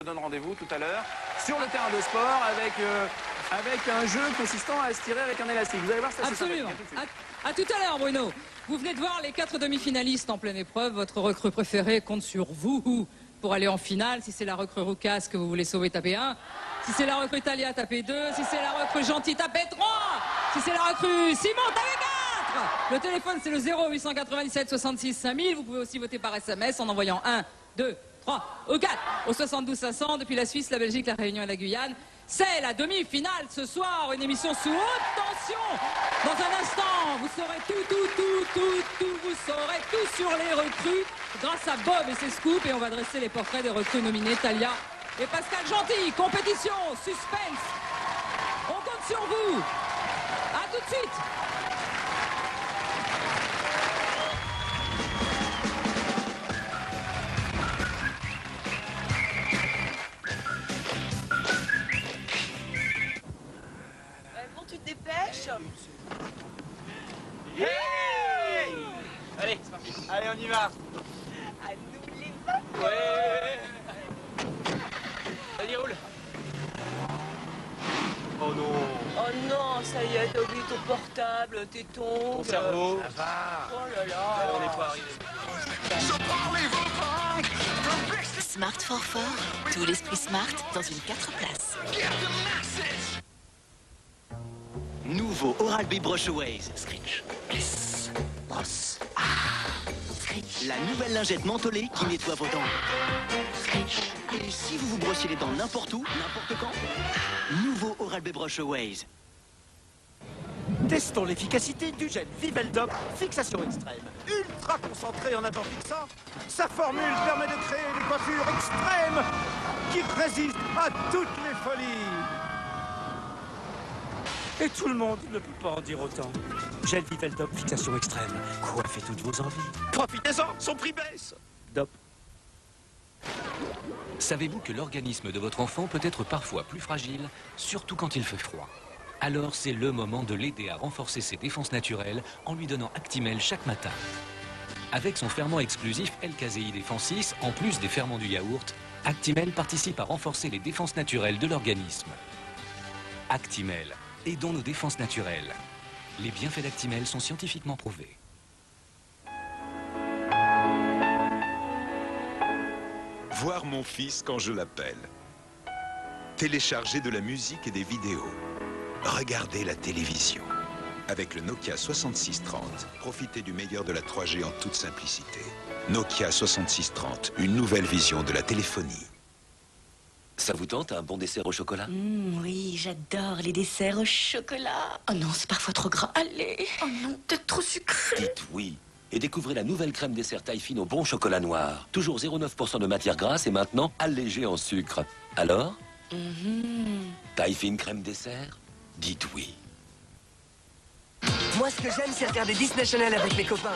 donne rendez-vous tout à l'heure sur le terrain de sport avec un jeu consistant à se tirer avec un élastique. Vous allez voir, c'est assez Absolument. sympathique. À tout à l'heure, Bruno. Vous venez de voir les 4 demi-finalistes en pleine épreuve. Votre recrue préférée compte sur vous pour aller en finale. Si c'est la recrue Roucas que vous voulez sauver, tapez 1. Si c'est la recrue Talia, tapez 2. Si c'est la recrue Gentil, tapez 3. Si c'est la recrue Simon, tapez 4. Le téléphone, c'est le 0897 66 5000. Vous pouvez aussi voter par SMS en envoyant 1, 2, 3 ou 4 au 72 500 depuis la Suisse, la Belgique, la Réunion et la Guyane. C'est la demi-finale ce soir, une émission sous haute tension. Dans un instant, vous saurez vous saurez tout sur les recrues grâce à Bob et ses scoops. Et on va dresser les portraits des recrues nominées, Talia et Pascal Gentil. Compétition, suspense. On compte sur vous. À tout de suite. Dépêche. Hey, allez, c'est parti. Allez, on y va. À nous les vapeurs. Ouais. Allez, roule. Oh non. Oh non, ça y est, t'as oublié ton portable, tes tongs. Ton cerveau. Ça va. Oh là là. Allez, on n'est pas arrivé. Smart for Fort, tout l'esprit smart dans une 4 places. Nouveau Oral-B Brush Ways. Scritch, glisse, brosse. Scritch. La nouvelle lingette mentholée qui nettoie vos dents. Scritch. Et si vous vous brossiez les dents n'importe où, n'importe quand, nouveau Oral-B Brush Ways. Testons l'efficacité du gel Viveldop fixation extrême. Ultra concentré en un temps fixant, sa formule permet de créer des coiffures extrêmes qui résistent à toutes les folies. Et tout le monde ne peut pas en dire autant. Gel Viveldop fixation extrême. Coiffez toutes vos envies. Profitez-en, son prix baisse. Dop. Savez-vous que l'organisme de votre enfant peut être parfois plus fragile, surtout quand il fait froid? Alors c'est le moment de l'aider à renforcer ses défenses naturelles en lui donnant Actimel chaque matin. Avec son ferment exclusif L-caséine Défense 6, en plus des ferments du yaourt, Actimel participe à renforcer les défenses naturelles de l'organisme. Actimel, aidons nos défenses naturelles. Les bienfaits d'Actimel sont scientifiquement prouvés. Voir mon fils quand je l'appelle. Télécharger de la musique et des vidéos. Regarder la télévision. Avec le Nokia 6630, profitez du meilleur de la 3G en toute simplicité. Nokia 6630, une nouvelle vision de la téléphonie. Ça vous tente un bon dessert au chocolat? Oui, j'adore les desserts au chocolat. Oh non, c'est parfois trop gras. Allez. Oh non, peut-être trop sucré. Dites oui. Et découvrez la nouvelle crème dessert taille fine au bon chocolat noir. Toujours 0,9% de matière grasse et maintenant allégée en sucre. Alors Taille fine crème dessert? Dites oui. Moi, ce que j'aime, c'est regarder Disney Channel avec mes copains.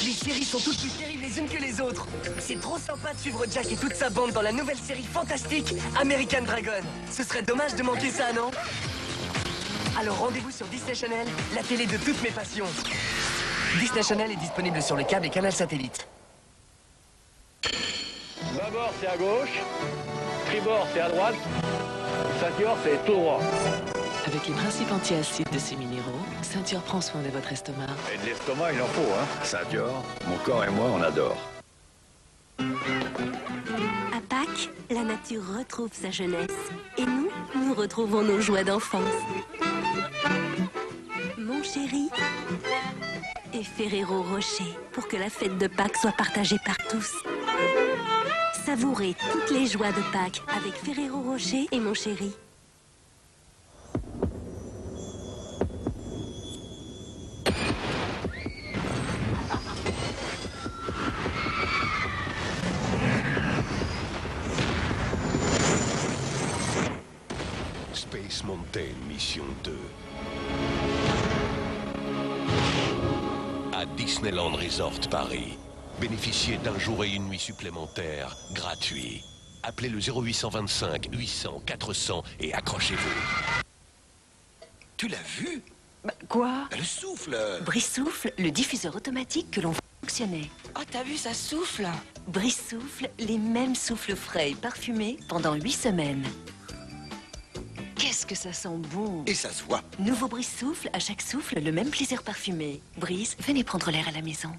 Les séries sont toutes plus terribles les unes que les autres. C'est trop sympa de suivre Jack et toute sa bande dans la nouvelle série fantastique American Dragon. Ce serait dommage de manquer ça, non? Alors rendez-vous sur Disney Channel, la télé de toutes mes passions. Disney Channel est disponible sur le câble et canal satellite. Bâbord, c'est à gauche. Tribord, c'est à droite. Ceinture, c'est tout droit. Avec les principes anti-acides de ces minéraux, Ceinture prend soin de votre estomac. Et de l'estomac, il en faut, hein. Ceinture, mon corps et moi, on adore. À Pâques, la nature retrouve sa jeunesse. Et nous retrouvons nos joies d'enfance. Mon Chéri et Ferrero Rocher, pour que la fête de Pâques soit partagée par tous. Savourez toutes les joies de Pâques avec Ferrero Rocher et Mon Chéri. Space Mountain Mission 2. À Disneyland Resort Paris. Bénéficiez d'un jour et une nuit supplémentaires gratuits. Appelez le 0825 800 400 et accrochez-vous. Tu l'as vu? Quoi? Le souffle. Brissoufle, le diffuseur automatique que l'on fonctionne fonctionnait. Oh, t'as vu, ça souffle. Brice souffle, les mêmes souffles frais et parfumés pendant 8 semaines. Qu'est-ce que ça sent bon! Et ça se voit. Nouveau Brice souffle, à chaque souffle, le même plaisir parfumé. Brice, venez prendre l'air à la maison.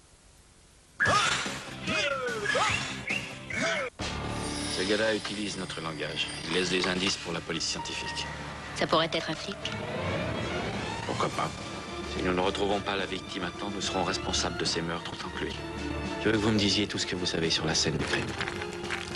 Ce gars-là utilise notre langage. Il laisse des indices pour la police scientifique. Ça pourrait être un flic. Pourquoi pas? Si nous ne retrouvons pas la victime à temps, nous serons responsables de ces meurtres autant que lui. Je veux que vous me disiez tout ce que vous savez sur la scène du crime.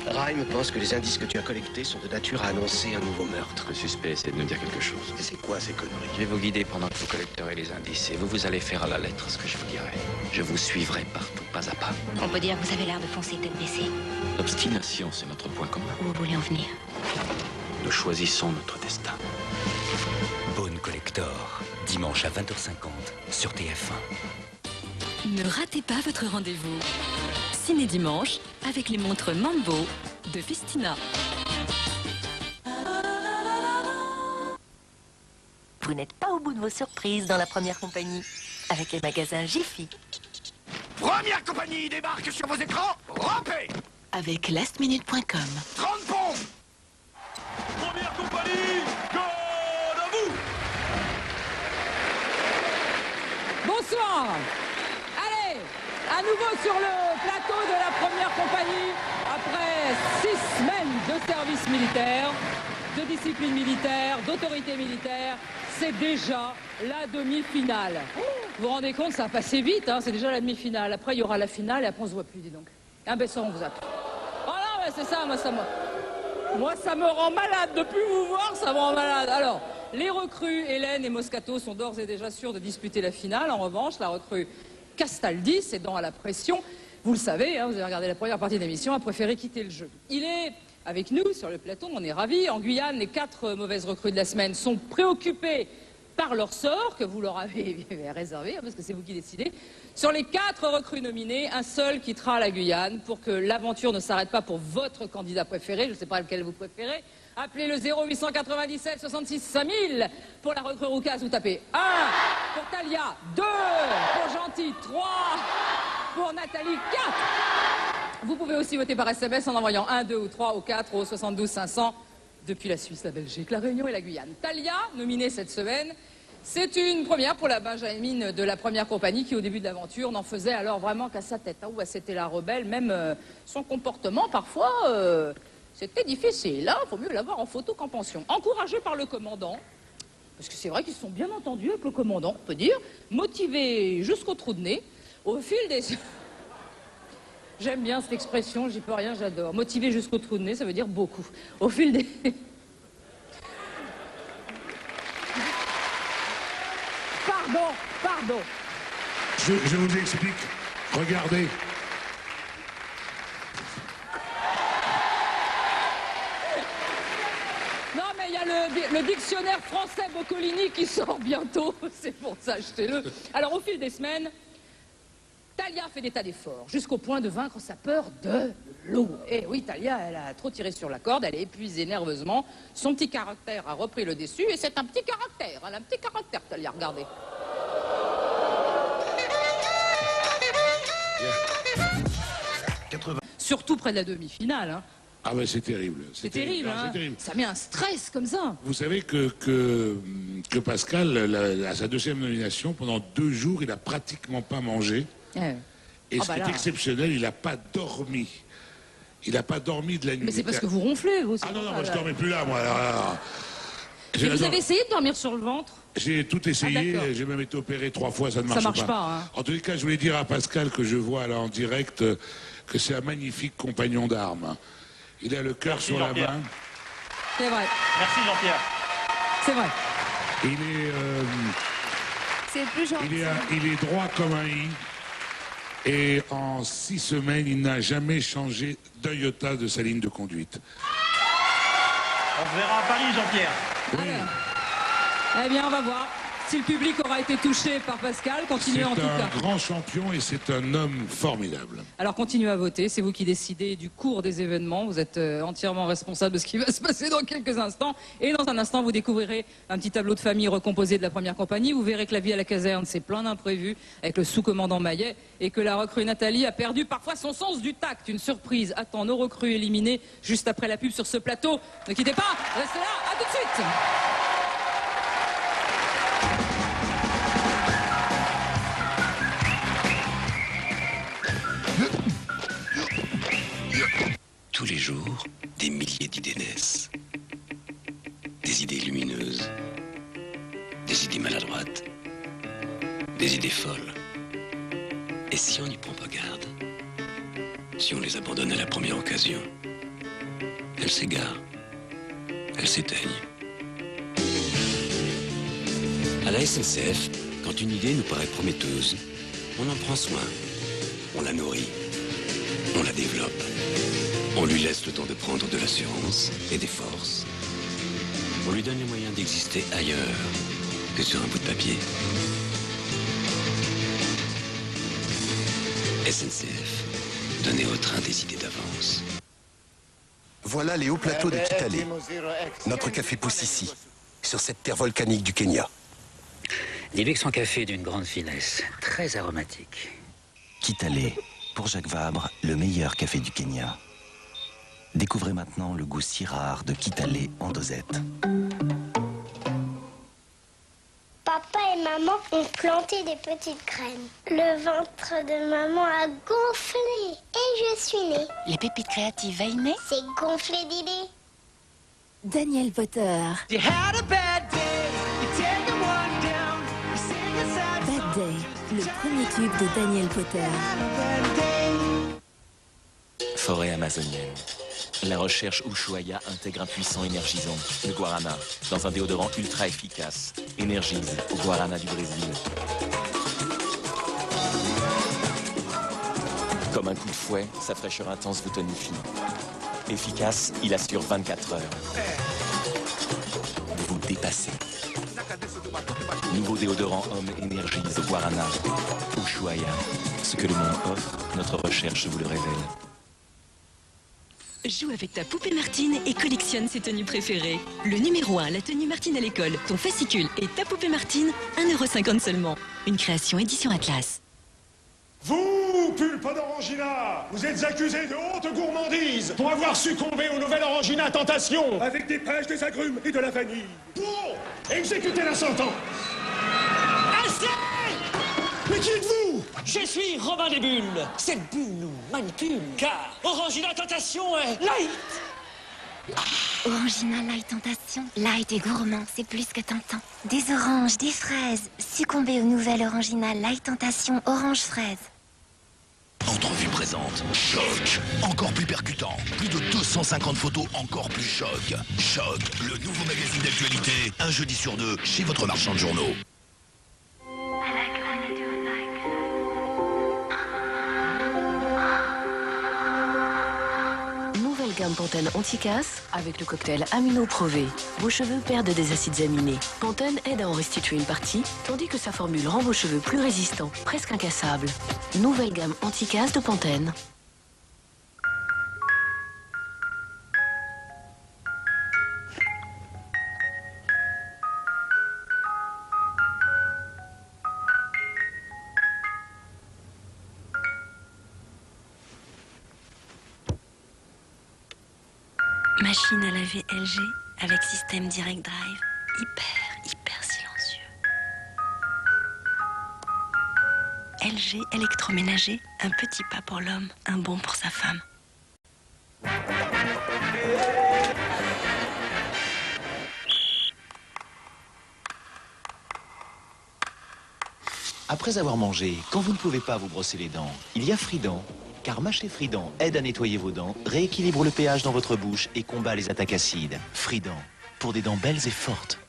Rhyme pense que les indices que tu as collectés sont de nature à annoncer un nouveau meurtre. Le suspect essaie de nous dire quelque chose. Et c'est quoi ces conneries? Je vais vous guider pendant que vous collecterez les indices et vous allez faire à la lettre ce que je vous dirai. Je vous suivrai partout, pas à pas. On peut dire que vous avez l'air de foncer tête baissée. L'obstination, c'est notre point commun. Où vous voulez en venir? Nous choisissons notre destin. Bone Collector, dimanche à 20h50 sur TF1. Ne ratez pas votre rendez-vous. Ciné dimanche avec les montres Mambo de Festina. Vous n'êtes pas au bout de vos surprises dans la première compagnie, avec les magasins Jiffy. Première compagnie débarque sur vos écrans, rampez! Avec lastminute.com. 30 pompes! Première compagnie, garde à vous! Bonsoir. Allez, à nouveau sur le plateau de la première compagnie, après 6 semaines de service militaire, de discipline militaire, d'autorité militaire, c'est déjà la demi-finale. Vous vous rendez compte, ça a passé vite, hein, c'est déjà la demi-finale. Après, il y aura la finale et après, on se voit plus, dis donc. Ah ben ça, on vous appelle. Oh non, mais c'est ça, moi, ça me rend malade. De plus vous voir, ça me rend malade. Alors, les recrues, Hélène et Moscato, sont d'ores et déjà sûrs de disputer la finale. En revanche, la recrue Castaldi, cédant à la pression, vous le savez, hein, vous avez regardé la première partie de l'émission, a préféré quitter le jeu. Il est avec nous sur le plateau, on est ravis. En Guyane, les 4 mauvaises recrues de la semaine sont préoccupées par leur sort, que vous leur avez réservé, parce que c'est vous qui décidez. Sur les 4 recrues nominées, un seul quittera la Guyane pour que l'aventure ne s'arrête pas pour votre candidat préféré. Je ne sais pas lequel vous préférez. Appelez le 0897 66 5000 pour la recrue roucasse. Vous tapez 1 pour Talia, 2 pour Gentil, 3 pour Nathalie, 4. Vous pouvez aussi voter par SMS en envoyant 1, 2 ou 3 ou 4 au 72 500 depuis la Suisse, la Belgique, la Réunion et la Guyane. Talia, nominée cette semaine, c'est une première pour la Benjamine de la première compagnie qui, au début de l'aventure, n'en faisait alors vraiment qu'à sa tête. Hein, où c'était la rebelle, même son comportement, parfois, c'était difficile. Hein, faut mieux l'avoir en photo qu'en pension. Encouragé par le commandant, parce que c'est vrai qu'ils se sont bien entendus avec le commandant, on peut dire, motivé jusqu'au trou de nez, au fil des... J'aime bien cette expression, j'y peux rien, j'adore. Motivé jusqu'au trou de nez, ça veut dire beaucoup. Au fil des... Pardon. Je vous explique. Regardez. Non, mais il y a le dictionnaire français Boccolini qui sort bientôt. C'est pour ça, achetez-le. Alors, au fil des semaines, Talia fait des tas d'efforts, jusqu'au point de vaincre sa peur de l'eau. Et oui, Talia, elle a trop tiré sur la corde, elle est épuisée nerveusement. Son petit caractère a repris le dessus, et c'est un petit caractère. Elle a un petit caractère, Talia, regardez. Surtout près de la demi-finale. Hein. Ah ben c'est terrible. C'est terrible, hein. C'est terrible. Ça met un stress comme ça. Vous savez que Pascal, à sa 2e nomination, pendant 2 jours, il n'a pratiquement pas mangé. Et ce qui est exceptionnel, il n'a pas dormi. Il n'a pas dormi de la nuit. Mais c'est parce que vous ronflez, vous. Ah non, moi je ne dormais plus là, moi. Et vous avez essayé de dormir sur le ventre? J'ai tout essayé, j'ai même été opéré 3 fois, ça ne marche pas. Hein. En tous les cas, je voulais dire à Pascal que je vois là en direct que c'est un magnifique compagnon d'armes. Il a le cœur sur la main. C'est vrai. Merci Jean-Pierre. C'est vrai. Il est... c'est plus gentil. Il est droit comme un i. Et en 6 semaines, il n'a jamais changé d'un iota de sa ligne de conduite. On se verra à Paris, Jean-Pierre. Oui. Eh bien, on va voir. si le public aura été touché par Pascal, continuez en tout cas. C'est un grand champion et c'est un homme formidable. Alors continuez à voter, c'est vous qui décidez du cours des événements. Vous êtes entièrement responsable de ce qui va se passer dans quelques instants. Et dans un instant, vous découvrirez un petit tableau de famille recomposé de la première compagnie. Vous verrez que la vie à la caserne, c'est plein d'imprévus avec le sous-commandant Maillet et que la recrue Nathalie a perdu parfois son sens du tact. Une surprise attend nos recrues éliminées juste après la pub sur ce plateau. Ne quittez pas, restez là, à tout de suite. Tous les jours, des milliers d'idées naissent. Des idées lumineuses, des idées maladroites, des idées folles. Et si on n'y prend pas garde, si on les abandonne à la première occasion, elles s'égarent, elles s'éteignent. À la SNCF, quand une idée nous paraît prometteuse, on en prend soin, on la nourrit, on la développe. On lui laisse le temps de prendre de l'assurance et des forces. On lui donne les moyens d'exister ailleurs que sur un bout de papier. SNCF, donnez au train des idées d'avance. Voilà les hauts plateaux de Kitale. Notre café pousse ici, sur cette terre volcanique du Kenya. Dis-lui que son café est d'une grande finesse, très aromatique. Kitale, pour Jacques Vabre, le meilleur café du Kenya. Découvrez maintenant le goût si rare de Kitale en dosette. Papa et maman ont planté des petites graines. Le ventre de maman a gonflé et je suis née. Les pépites créatives Vainé, C'est gonflé d'idées. Daniel Potter. Bad Day, le premier tube de Daniel Potter. Forêt amazonienne. La recherche Ushuaïa intègre un puissant énergisant, le guarana, dans un déodorant ultra efficace. Énergise au guarana du Brésil. Comme un coup de fouet, sa fraîcheur intense vous tonifie. Efficace, il assure 24 heures. Vous dépassez. Nouveau déodorant homme énergise au guarana. Ushuaïa. Ce que le monde offre, notre recherche vous le révèle. Joue avec ta poupée Martine et collectionne ses tenues préférées. Le numéro 1, la tenue Martine à l'école, ton fascicule et ta poupée Martine, 1,50 € seulement. Une création édition Atlas. Vous, pulpe d'Orangina, vous êtes accusé de haute gourmandise pour avoir succombé aux nouvelles Orangina Tentation avec des pêches, des agrumes et de la vanille. Pour exécuter la sentence. Assez! Mais qui êtes-vous? Je suis Robin des Bulles. Cette bulle nous manipule, car Orangina Tentation est light. Orangina Light Tentation. Light et gourmand, c'est plus que tentant. Des oranges, des fraises. Succomber aux nouvelles Orangina Light Tentation orange fraise. Entrevue présente. Choc. Encore plus percutant. Plus de 250 photos encore plus choc. Choc, le nouveau magazine d'actualité. Un jeudi sur deux, chez votre marchand de journaux. Nouvelle gamme Pantene anti-casse avec le cocktail Amino Pro-V. Vos cheveux perdent des acides aminés. Pantene aide à en restituer une partie, tandis que sa formule rend vos cheveux plus résistants, presque incassables. Nouvelle gamme anti-casse de Pantene. Machine à laver LG avec système Direct Drive. Hyper silencieux. LG électroménager, un petit pas pour l'homme, un bond pour sa femme. Après avoir mangé, quand vous ne pouvez pas vous brosser les dents, il y a Frident. Car mâcher Frident aide à nettoyer vos dents, rééquilibre le pH dans votre bouche et combat les attaques acides. Frident, pour des dents belles et fortes.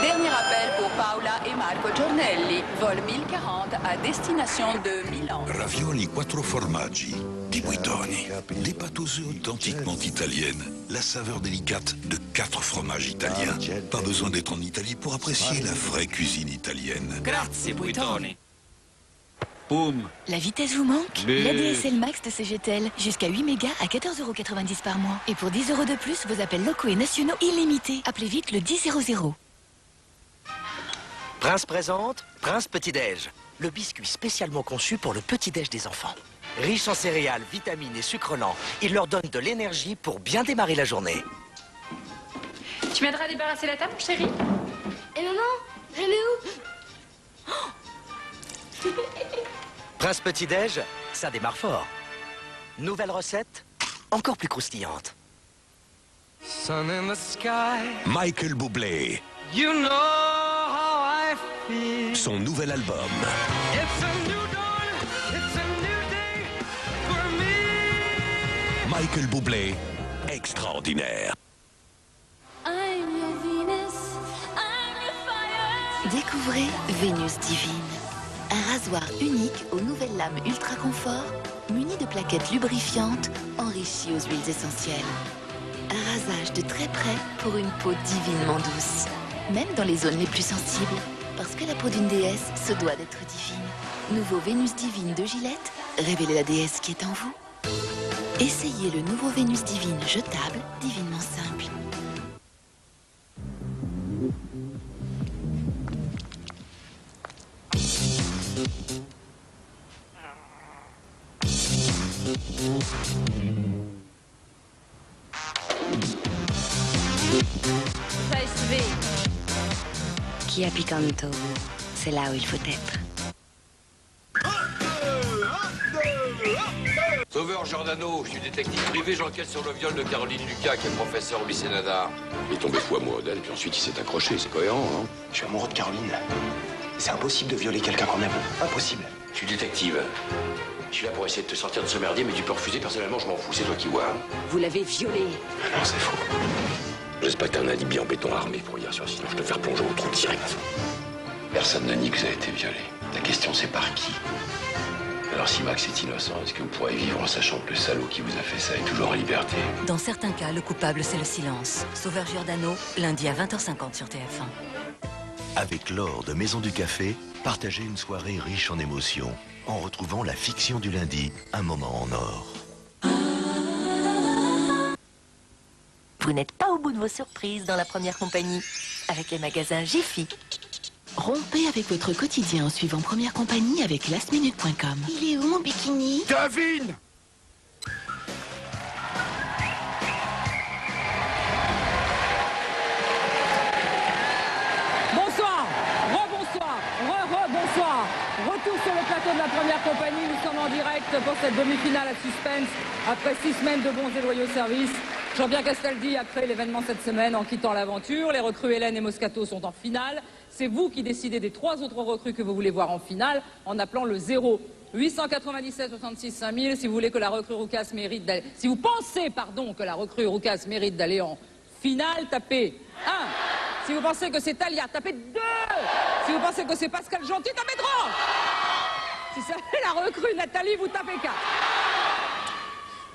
Dernier appel pour Paola et Marco Giornelli, vol 1040 à destination de Milan. Ravioli 4 formaggi, di Buitoni. Des pâtes aux œufs authentiquement italiennes. La saveur délicate de 4 fromages italiens. Pas besoin d'être en Italie pour apprécier la vraie cuisine italienne. Grazie, Buitoni. Boum. La vitesse vous manque? L'ADSL Max de CGTEL. Jusqu'à 8 mégas à 14,90 € par mois. Et pour 10 € de plus, vos appels locaux et nationaux illimités. Appelez vite le 1000. Prince présente Prince Petit-Déj. Le biscuit spécialement conçu pour le petit-déj des enfants. Riche en céréales, vitamines et sucres lents, il leur donne de l'énergie pour bien démarrer la journée. Tu m'aideras à débarrasser la table, chérie? Et maman, je mets où? Prince Petit-Déj, ça démarre fort. Nouvelle recette, encore plus croustillante. Sun in the sky. Michael Bublé. You know how I feel. Son nouvel album. It's a new dawn, it's a new day for me. Michael Bublé, extraordinaire. Découvrez Vénus Divine. Un rasoir unique aux nouvelles lames ultra confort, muni de plaquettes lubrifiantes, enrichies aux huiles essentielles. Un rasage de très près pour une peau divinement douce, même dans les zones les plus sensibles, parce que la peau d'une déesse se doit d'être divine. Nouveau Vénus Divine de Gillette, révélez la déesse qui est en vous. Essayez le nouveau Vénus Divine jetable, divinement simple. Qui a Picanto, c'est là où il faut être. Sauveur Giordano, je suis détective privé, j'enquête sur le viol de Caroline Lucas, qui est professeur au lycée Nadar. Il est tombé fou amoureux d'elle, puis ensuite il s'est accroché, c'est cohérent, hein? Je suis amoureux de Caroline. C'est impossible de violer quelqu'un qu'on aime. Impossible. Je suis détective. Je suis là pour essayer de te sortir de ce merdier, mais tu peux refuser, personnellement, je m'en fous, c'est toi qui vois. Vous l'avez violé. Non, c'est faux. J'espère que t'as un alibi en béton armé pour hier soir, sinon je te faire plonger au trou direct. Personne ne nie que vous avez été violé. La question, c'est par qui? Alors si Max est innocent, est-ce que vous pourrez vivre en sachant que le salaud qui vous a fait ça est toujours en liberté? Dans certains cas, le coupable, c'est le silence. Sauveur Giordano, lundi à 20h50 sur TF1. Avec Laure de Maison du Café, partagez une soirée riche en émotions en retrouvant la fiction du lundi, un moment en or. Vous n'êtes pas au bout de vos surprises dans la première compagnie, avec les magasins Jiffy. Rompez avec votre quotidien en suivant Première Compagnie avec lastminute.com. Il est où mon bikini? Devine! Bonsoir, rebonsoir, re-re-bonsoir. Retour sur le plateau de la Première Compagnie. Nous sommes en direct pour cette demi-finale à suspense après 6 semaines de bons et loyaux services. Jean-Pierre Castaldi a créé l'événement cette semaine en quittant l'aventure. Les recrues Hélène et Moscato sont en finale. C'est vous qui décidez des 3 autres recrues que vous voulez voir en finale en appelant le 0 897 66 5000 si vous voulez que la recrue Roucas mérite d'aller... Si vous pensez, pardon, que la recrue Roucas mérite d'aller en finale, tapez 1. Si vous pensez que c'est Talia, tapez 2. Si vous pensez que c'est Pascal Gentil, tapez 3. Si c'est la recrue Nathalie, vous tapez 4.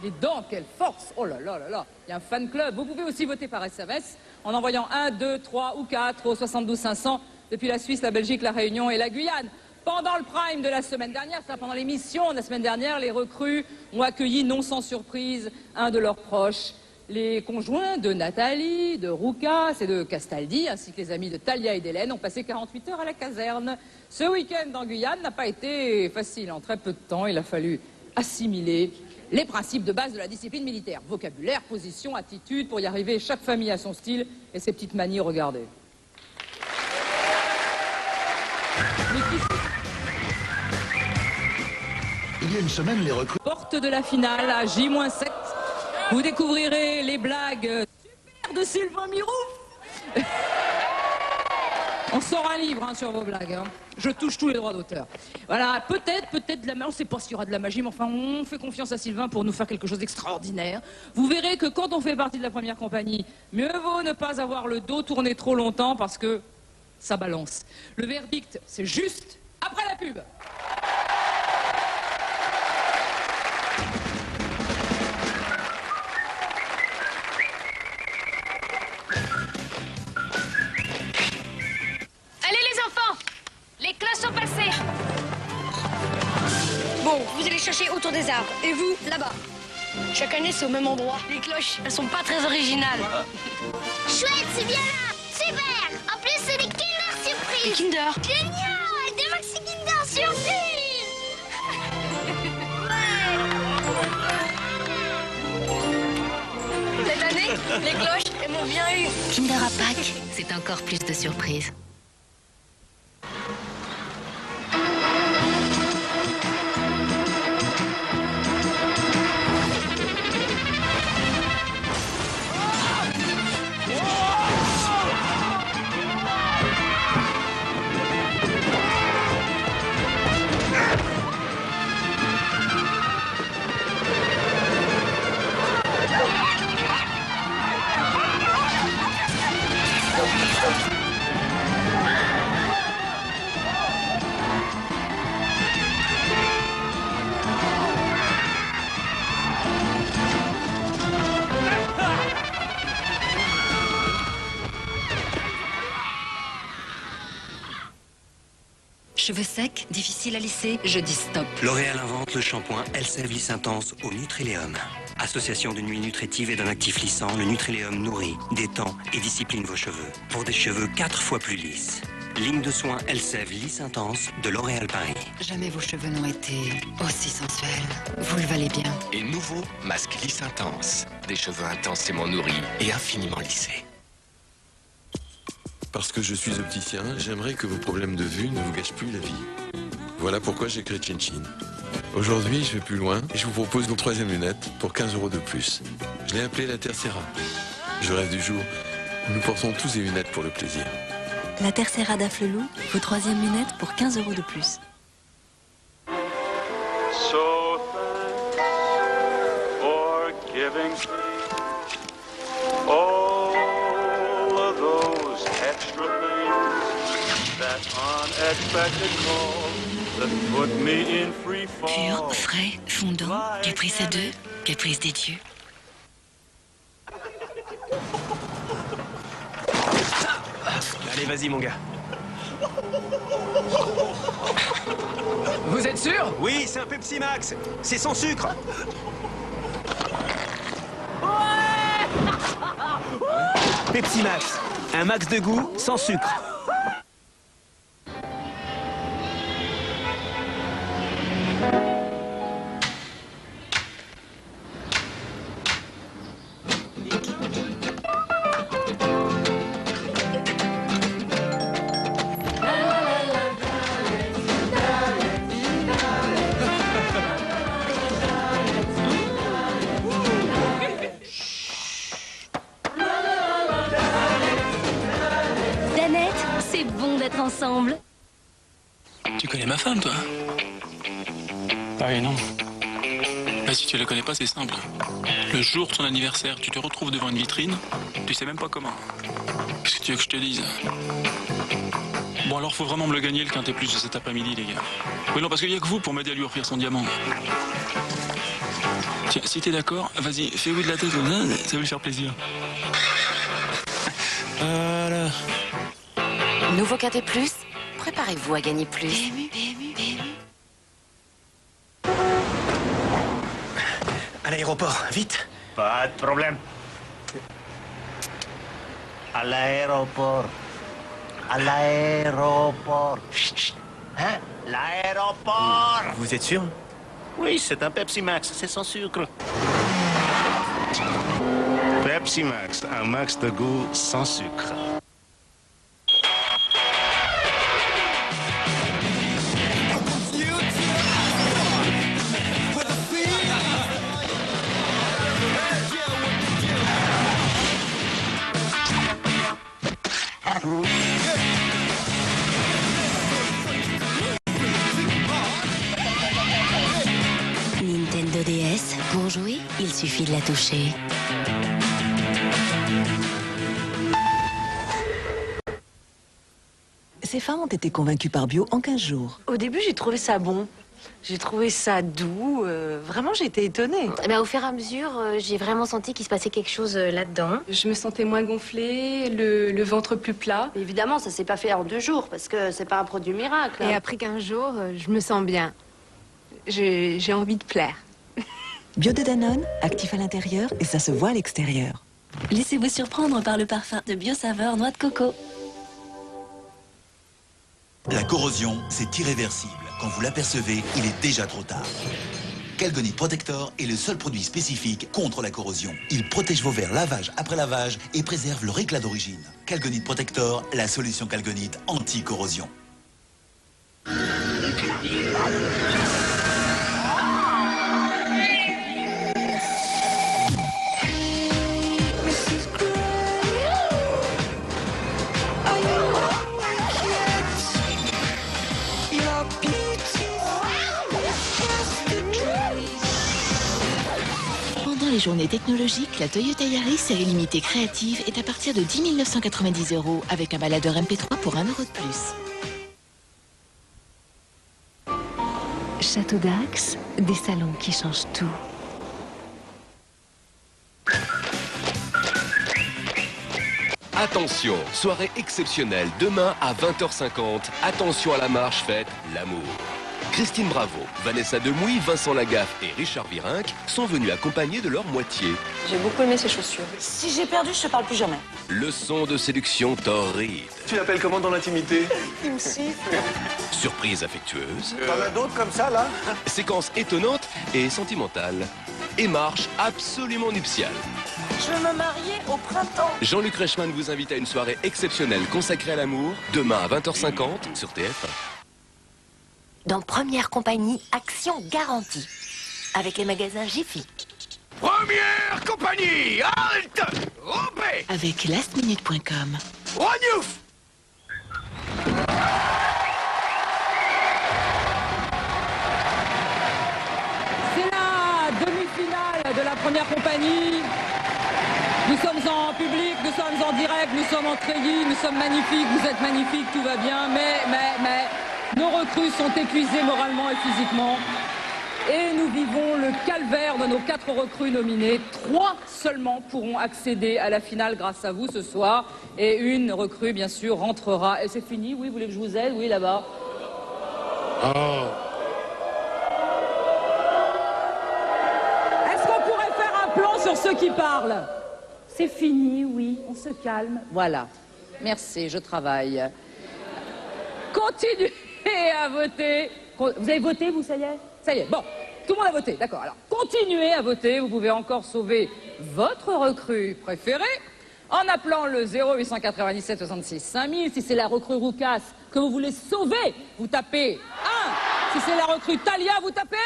Dis donc, quelle force! Oh là là là là! Il y a un fan club. Vous pouvez aussi voter par SMS en envoyant 1, 2, 3 ou 4 au 72 500 depuis la Suisse, la Belgique, la Réunion et la Guyane. Pendant le prime de la semaine dernière, c'est-à-dire pendant l'émission de la semaine dernière, les recrues ont accueilli, non sans surprise, un de leurs proches. Les conjoints de Nathalie, de Roucas et de Castaldi, ainsi que les amis de Talia et d'Hélène, ont passé 48 heures à la caserne. Ce week-end en Guyane n'a pas été facile. En très peu de temps, il a fallu assimiler les principes de base de la discipline militaire. Vocabulaire, position, attitude, pour y arriver, chaque famille a son style et ses petites manies, regardez. Il y a une semaine, les recrues... Porte de la finale à J-7. Vous découvrirez les blagues super de Sylvain Mirouf. On sort un livre sur vos blagues. Hein. Je touche tous les droits d'auteur. Voilà, peut-être de la magie. On ne sait pas s'il y aura de la magie, mais enfin, on fait confiance à Sylvain pour nous faire quelque chose d'extraordinaire. Vous verrez que quand on fait partie de la Première Compagnie, mieux vaut ne pas avoir le dos tourné trop longtemps parce que ça balance. Le verdict, c'est juste après la pub. chercher autour des arbres. Et vous, là-bas. Chaque année, c'est au même endroit. Les cloches, elles sont pas très originales. Chouette, c'est bien là. Super. En plus, c'est des Kinder Surprise. Des Kinder. Génial. Des Maxi Kinder Surprise. Cette année, les cloches, elles m'ont bien eu. Kinder à Pâques, c'est encore plus de surprises. Cheveux secs, difficiles à lisser, je dis stop. L'Oréal invente le shampoing Elseve Lisse Intense au Nutrilléum. Association d'une huile nutritive et d'un actif lissant, le Nutrilléum nourrit, détend et discipline vos cheveux. Pour des cheveux 4 fois plus lisses. Ligne de soins Elseve Lisse Intense de L'Oréal Paris. Jamais vos cheveux n'ont été aussi sensuels. Vous le valez bien. Et nouveau, masque lisse intense. Des cheveux intensément nourris et infiniment lissés. Parce que je suis opticien, j'aimerais que vos problèmes de vue ne vous gâchent plus la vie. Voilà pourquoi j'ai créé Chin. Aujourd'hui, je vais plus loin et je vous propose vos 3e lunettes pour 15 € de plus. Je l'ai appelée la Tercera. Je rêve du jour où nous portons tous des lunettes pour le plaisir. La Tercera d'Afflelou, vos 3e lunettes pour 15 € de plus. So thanks for giving all of those extra things, that unexpected call that put me in free fall. Pur, frais, fondant, caprice à deux, caprice des dieux. Allez, vas-y, mon gars. Vous êtes sûr? Oui, c'est un Pepsi Max. C'est sans sucre. Pepsi Max. Un max de goût sans sucre. Danette, c'est bon d'être ensemble. Tu connais ma femme, toi? Ah oui, non. Bah, si tu la connais pas, c'est simple. Le jour de son anniversaire, tu te retrouves devant une vitrine, tu sais même pas comment. Qu'est-ce que tu veux que je te dise? Bon, alors faut vraiment me le gagner, le quintet plus de cet après-midi, les gars. Oui, non, parce qu'il y a que vous pour m'aider à lui offrir son diamant. Tiens, si t'es d'accord, vas-y, fais oui de la tête, ça va lui faire plaisir. Voilà. Nouveau Quintet Plus, préparez-vous à gagner plus. À l'aéroport, vite. Pas de problème. À l'aéroport. À l'aéroport. Chut, chut. Hein? L'aéroport. Vous êtes sûr? Oui, c'est un Pepsi Max, c'est sans sucre. Pepsi Max, un max de goût sans sucre. Nintendo DS, pour jouer, il suffit de la toucher. Ces femmes ont été convaincues par Bio en 15 jours. Au début, j'ai trouvé ça bon. J'ai trouvé ça doux. Vraiment, j'ai été étonnée. Au fur et à mesure, j'ai vraiment senti qu'il se passait quelque chose là-dedans. Je me sentais moins gonflée, le ventre plus plat. Évidemment, ça s'est pas fait en 2 jours parce que c'est pas un produit miracle. Et après 15 jours, je me sens bien. j'ai envie de plaire. Bio de Danone, actif à l'intérieur et ça se voit à l'extérieur. Laissez-vous surprendre par le parfum de Bio Saveur Noix de Coco. La corrosion, c'est irréversible. Quand vous l'apercevez, il est déjà trop tard. Calgonite Protector est le seul produit spécifique contre la corrosion. Il protège vos verres lavage après lavage et préserve leur éclat d'origine. Calgonite Protector, la solution Calgonite anti-corrosion. Pendant les journées technologiques, la Toyota Yaris série limitée créative est à partir de 10 990 € avec un baladeur MP3 pour 1 € de plus. Château d'Axe, des salons qui changent tout. Attention, soirée exceptionnelle demain à 20h50. Attention à la marche, faites l'amour. Christine Bravo, Vanessa Demouy, Vincent Lagaffe et Richard Virenque sont venus accompagnés de leur moitié. J'ai beaucoup aimé ces chaussures. Si j'ai perdu, je te parle plus jamais. Leçon de séduction torride. Tu l'appelles comment dans l'intimité? Il me siffle. Surprise affectueuse. T'en as d'autres comme ça, là? Séquence étonnante et sentimentale. Et marche absolument nuptiale. Je veux me marier au printemps. Jean-Luc Reichmann vous invite à une soirée exceptionnelle consacrée à l'amour, demain à 20h50 sur TF1. Dans Première Compagnie, action garantie. Avec les magasins Jiffy. Première Compagnie, halte! Rompez! Avec lastminute.com. Rognouf! C'est la demi-finale de la Première Compagnie. Nous sommes en public, nous sommes en direct, nous sommes en treillis, nous sommes magnifiques, vous êtes magnifiques, tout va bien, mais nos recrues sont épuisées moralement et physiquement. Et nous vivons le calvaire de nos 4 recrues nominées. 3 seulement pourront accéder à la finale grâce à vous ce soir. Et une recrue, bien sûr, rentrera. Et c'est fini, oui, vous voulez que je vous aide? Oui, là-bas. Oh. Est-ce qu'on pourrait faire un plan sur ceux qui parlent? C'est fini, oui, on se calme. Voilà. Merci, je travaille. Continuez à voter. Vous avez voté, vous, ça y est? Ça y est, bon. Tout le monde a voté, d'accord. Alors, continuez à voter. Vous pouvez encore sauver votre recrue préférée en appelant le 0897 66 5000. Si c'est la recrue Roucas que vous voulez sauver, vous tapez 1. Si c'est la recrue Talia, vous tapez.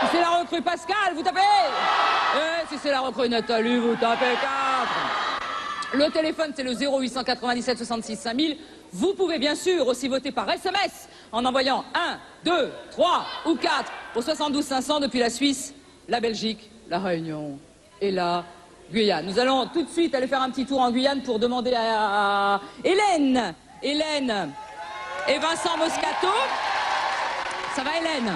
Si c'est la recrue Pascal, vous tapez. Et si c'est la recrue Nathalie, vous tapez 4. Le téléphone, c'est le 0897 66 5000. Vous pouvez bien sûr aussi voter par SMS en envoyant 1, 2, 3 ou 4 au 72 500 depuis la Suisse, la Belgique, la Réunion et la Guyane. Nous allons tout de suite aller faire un petit tour en Guyane pour demander à Hélène et Vincent Moscato. Ça va, Hélène?